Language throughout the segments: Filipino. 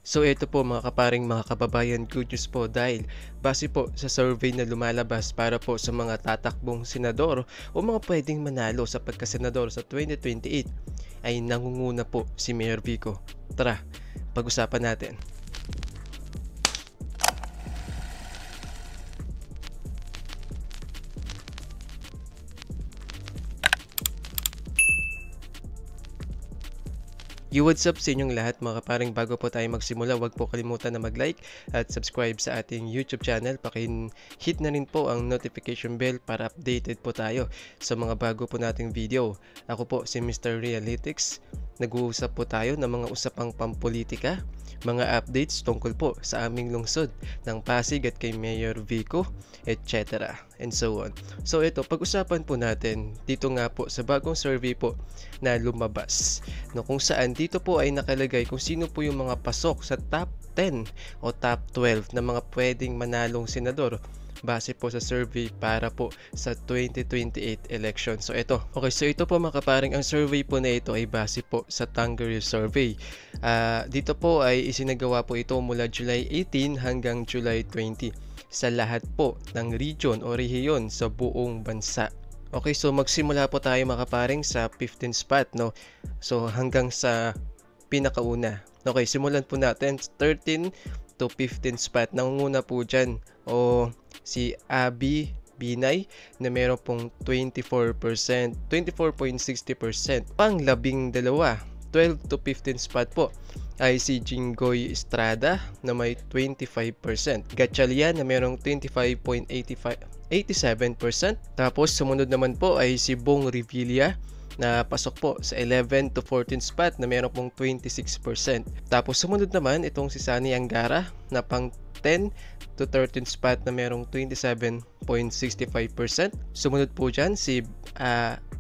So ito po mga kaparing mga kababayan, good news po dahil base po sa survey na lumalabas para po sa mga tatakbong senador o mga pwedeng manalo sa pagkasenador sa 2028 ay nangunguna po si Mayor Vico. Tara, pag-usapan natin. What's up sa inyong lahat mga kaparing, bago po tayo magsimula, huwag po kalimutan na mag-like at subscribe sa ating YouTube channel. Hit na rin po ang notification bell para updated po tayo sa mga bago po nating video. Ako po si Mr. Realytics. Nag-uusap po tayo ng mga usapang pampolitika, mga updates tungkol po sa aming lungsod ng Pasig at kay Mayor Vico, etc. and so on. So ito, pag-usapan po natin dito nga po sa bagong survey po na lumabas, no, kung saan dito po ay nakalagay kung sino po yung mga pasok sa top 10 o top 12 na mga pwedeng manalong senador base po sa survey para po sa 2028 election. So ito, so ito po mga kaparing, ang survey po na ito ay base po sa Tongariro survey. Dito po ay isinagawa po ito mula July 18 hanggang July 20 sa lahat po ng region o rehiyon sa buong bansa. Okay, so magsimula po tayo mga kaparing sa 15 spot, no? So hanggang sa pinakauna. Okay, simulan po natin 13 to 15 spot. Nangunguna po dyan si Abby Binay na meron pong 24%, 24.60%. Pang 12, 12 to 15 spot po ay si Jinggoy Estrada na may 25%. Gatchalian na merong 25.87%. Tapos sumunod naman po ay si Bong Revilla na pasok po sa 11 to 14 spot na meron pong 26%. Tapos sumunod naman itong si Sani Angara na pang 10 to 13 spot na merong 27.65%. Sumunod po dyan si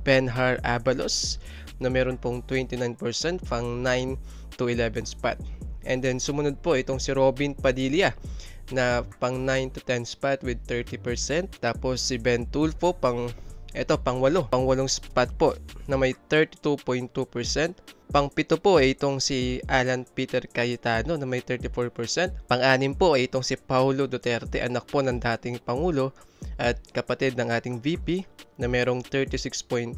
Benhar Abalos na meron pong 29%, pang 9 to 11 spot. And then sumunod po itong si Robin Padilla na pang 9 to 10 spot with 30%. Tapos si Ben Tulfo pang 8 spot po na may 32.2%. Pang 7 po ay itong si Alan Peter Cayetano na may 34%. Pang 6 po ay itong si Paulo Duterte, anak po ng dating Pangulo at kapatid ng ating VP na merong 36.57%.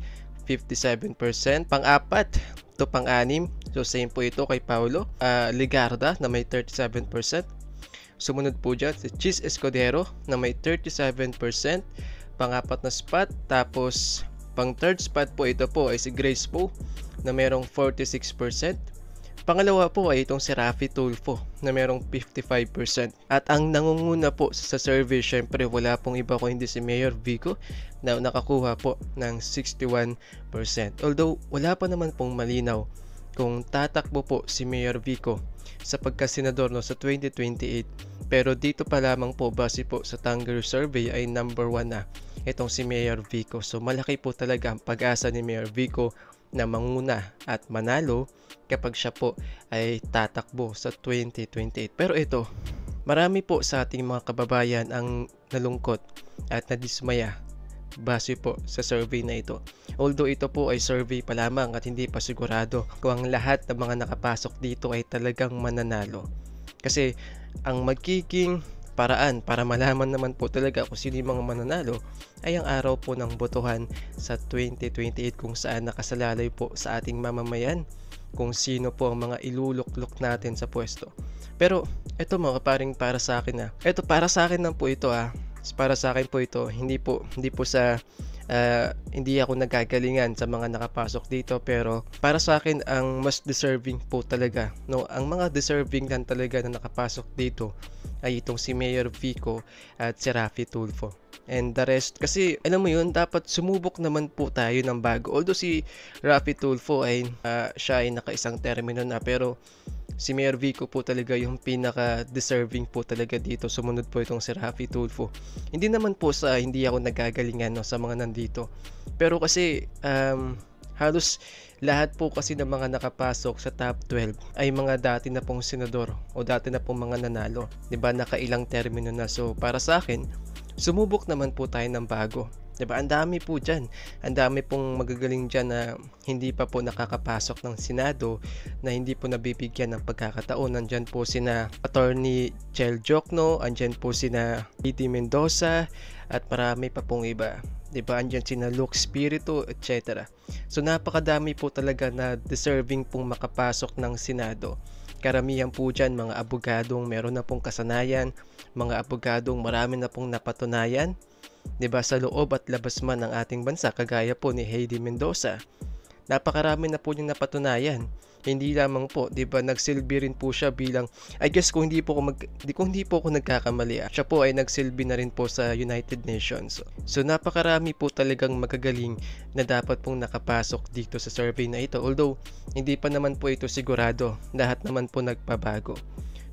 Pang 4 to pang 6, so same po ito kay Paulo Ligarda na may 37%. Sumunod po dyan si Chis Escudero na may 37%. Pang-4 na spot. Tapos pang 3rd spot po ito po ay si Grace Poe na merong 46%. Pangalawa po ay itong si Raffy Tulfo na merong 55%. At ang nangunguna po sa survey, syempre wala pong iba kung hindi si Mayor Vico na nakakuha po ng 61%. Although wala pa naman pong malinaw kung tatakbo po si Mayor Vico sa pagkasenador sa 2028. Pero dito pa lamang po base po sa Tongariro survey ay number 1 na itong si Mayor Vico. So malaki po talaga ang pag-asa ni Mayor Vico na manguna at manalo kapag siya po ay tatakbo sa 2028. Pero ito, marami po sa ating mga kababayan ang nalungkot at nadismaya base po sa survey na ito. Although ito po ay survey pa lamang at hindi pa sigurado kung ang lahat ng mga nakapasok dito ay talagang mananalo. Kasi ang magiging paraan para malaman naman po talaga kung sino yung mga mananalo ay ang araw po ng botohan sa 2028 kung saan nakasalalay po sa ating mamamayan kung sino po ang mga iluluklok natin sa pwesto. Pero ito mga kaparing, para sa akin ito para sa akin lang po ito para sa akin po ito, hindi po sa hindi ako nagagalingan sa mga nakapasok dito, pero para sa akin ang mas deserving po talaga, no, ang mga deserving lang talaga na nakapasok dito ay itong si Mayor Vico at si Raffy Tulfo. And the rest, kasi alam mo yun, dapat sumubok naman po tayo ng bago. Although si Raffy Tulfo ay siya ay naka-isang termino na, pero si Mayor Vico po talaga yung pinaka-deserving po talaga dito. Sumunod po itong si Raffy Tulfo. Hindi naman po sa hindi ako nagagalingan sa mga nandito. Pero kasi Halos lahat po kasi ng mga nakapasok sa top 12 ay mga dati na pong senador o dati na pong mga nanalo. 'Di ba? Nakailang termino na. So para sa akin, sumubok naman po tayo ng bago. 'Di ba? Ang dami po diyan. Ang dami pong magagaling diyan na hindi pa po nakakapasok ng Senado, na hindi po nabibigyan ng pagkakataon. Nandiyan po sina Attorney Chel Jokno, andyan po sina Piti Mendoza at marami pa pong iba. 'Di ba? Andyan sina Luke Spiritu, etc. So napakadami po talaga na deserving pong makapasok ng Senado. Karamihan po dyan mga abogadong meron na pong kasanayan, mga abogadong marami na pong napatunayan, 'di ba, sa loob at labas man ng ating bansa, kagaya po ni Heidi Mendoza. Napakarami na po niyang napatunayan. Hindi lamang po, 'di ba, nagsilbi rin po siya bilang, I guess kung hindi po ako nagkakamali, siya po ay nagsilbi na rin po sa United Nations. So napakarami po talagang magagaling na dapat pong nakapasok dito sa survey na ito. Although hindi pa naman po ito sigurado, lahat naman po nagpabago.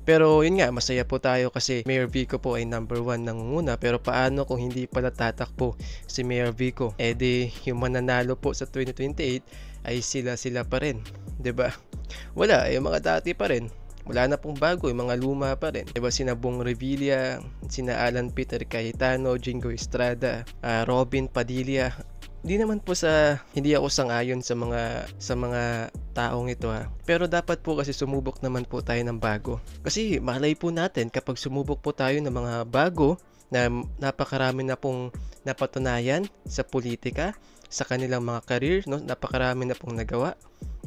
Pero yun nga, masaya po tayo kasi Mayor Vico po ay number 1 nangunguna. Pero paano kung hindi pala tatakbo si Mayor Vico? Eh di, yung mananalo po sa 2028 ay sila pa rin, 'di ba? Wala, yung mga dati pa rin. Wala na pong bago, yung mga luma pa rin. 'Di ba, sina Bong Revilla, sina Alan Peter Cayetano, Jingo Estrada, Robin Padilla. Hindi ako sang-ayon sa mga taong ito, ha. Pero dapat po kasi sumubok naman po tayo ng bago. Kasi malay po natin kapag sumubok po tayo ng mga bago na napakarami na pong napatunayan sa politika, sa kanilang mga career, no? Napakarami na pong nagawa.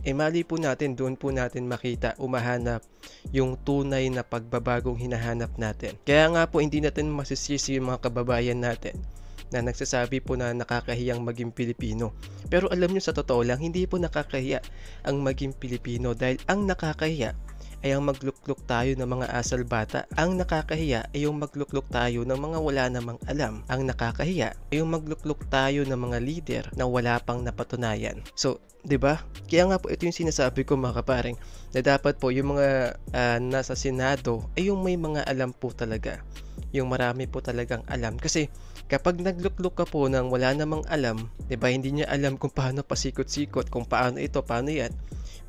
Mali po natin, doon po natin makita, umahanap yung tunay na pagbabagong hinahanap natin. Kaya nga po hindi natin masisisi yung mga kababayan natin na nagsasabi po na nakakahiyang maging Pilipino. Pero alam nyo, sa totoo lang, hindi po nakakahiya ang maging Pilipino, dahil ang nakakahiya ay ang maglukluk tayo ng mga asal bata. Ang nakakahiya ay yung maglukluk tayo ng mga wala namang alam. Ang nakakahiya ay yung maglukluk tayo ng mga leader na wala pang napatunayan. So, 'di ba? Kaya nga po ito yung sinasabi ko, mga kaparing, na dapat po yung mga nasa Senado ay yung may mga alam po talaga. Yung marami po talagang alam. Kasi kapag naglukluk ka po ng wala namang alam, 'di ba? Hindi niya alam kung paano pasikot-sikot, kung paano ito, paano 'yan.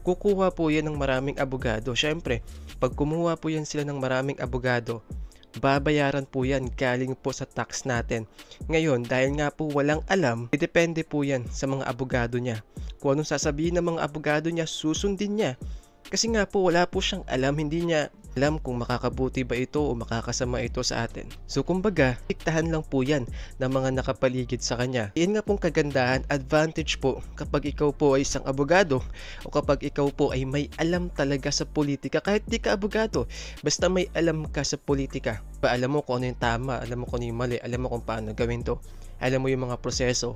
Kukuha po yan ng maraming abogado. Syempre, pag kumuha po yan sila ng maraming abogado, babayaran po yan galing po sa tax natin. Ngayon, dahil nga po walang alam, depende po yan sa mga abogado niya. Kung anong sasabihin ng mga abogado niya, susundin niya. Kasi nga po wala po siyang alam, hindi niya alam kung makakabuti ba ito o makakasama ito sa atin. So kumbaga, diktahan lang po yan ng mga nakapaligid sa kanya. Yan nga pong kagandahan, advantage po kapag ikaw po ay isang abogado o kapag ikaw po ay may alam talaga sa politika. Kahit di ka abogado, basta may alam ka sa politika. Alam mo kung ano yung tama, alam mo kung ano yung mali, alam mo kung paano gawin to, alam mo yung mga proseso.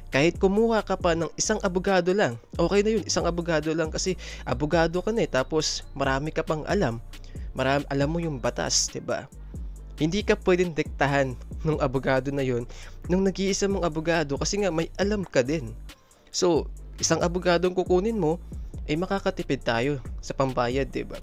Kahit kumuha ka pa ng isang abogado lang, okay na yun, isang abogado lang, kasi abogado ka na tapos marami ka pang alam. Alam mo yung batas, 'di ba? Hindi ka pwedeng diktahan ng abogado na yun nung nag-iisa mong abogado, kasi nga may alam ka din. So, isang abogado ang kukunin mo, ay makakatipid tayo sa pambayad, 'di ba?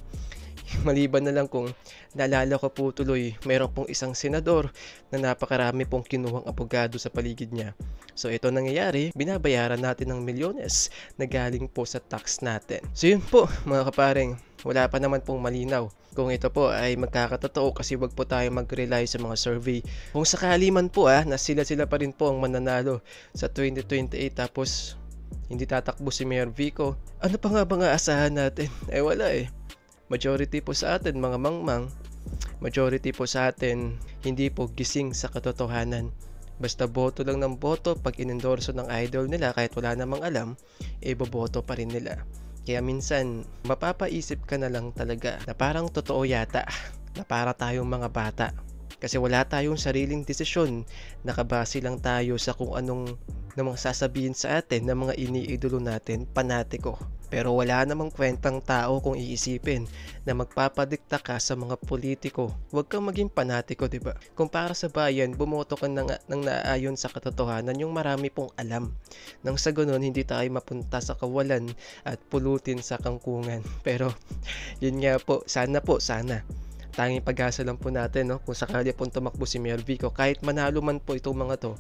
Maliban na lang kung naalala ko po tuloy, meron pong isang senador na napakarami pong kinuhang abogado sa paligid niya. So ito nangyayari, binabayaran natin ng milyones na galing po sa tax natin. So yun po, mga kaparing, wala pa naman pong malinaw kung ito po ay magkakatotoo, kasi wag po tayo mag-rely sa mga survey. Kung sakali man po na sila pa rin po ang mananalo sa 2028 tapos hindi tatakbo si Mayor Vico, ano pa nga ba nga asahan natin? Wala Majority po sa atin, mga mangmang, majority po sa atin hindi po gising sa katotohanan. Basta boto lang ng boto, pag inendorso ng idol nila kahit wala namang alam, boboto pa rin nila. Kaya minsan, mapapaisip ka na lang talaga na parang totoo yata, na para tayong mga bata. Kasi wala tayong sariling desisyon, nakabase lang tayo sa kung anong namang sasabihin sa atin ng mga iniidolo natin, panatiko. Pero wala namang kwentang tao kung iisipin na magpapadikta ka sa mga politiko. Huwag kang maging panatiko, diba? Kung para sa bayan, bumoto ka ng naayon sa katotohanan, yung marami pong alam. Nang sa ganun, hindi tayo mapunta sa kawalan at pulutin sa kangkungan. Pero, yun nga po, sana tanging pag-asa lang po natin, no, kung sakali pong tumakbo si Mayor Vico. Kahit manalo man po itong mga to,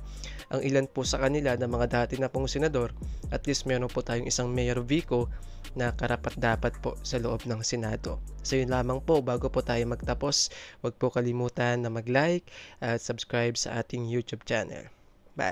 ang ilan po sa kanila na mga dati na pong senador, at least meron po tayong isang Mayor Vico na karapat-dapat po sa loob ng Senado. So yun lamang po, bago po tayo magtapos, huwag po kalimutan na mag-like at subscribe sa ating YouTube channel. Bye!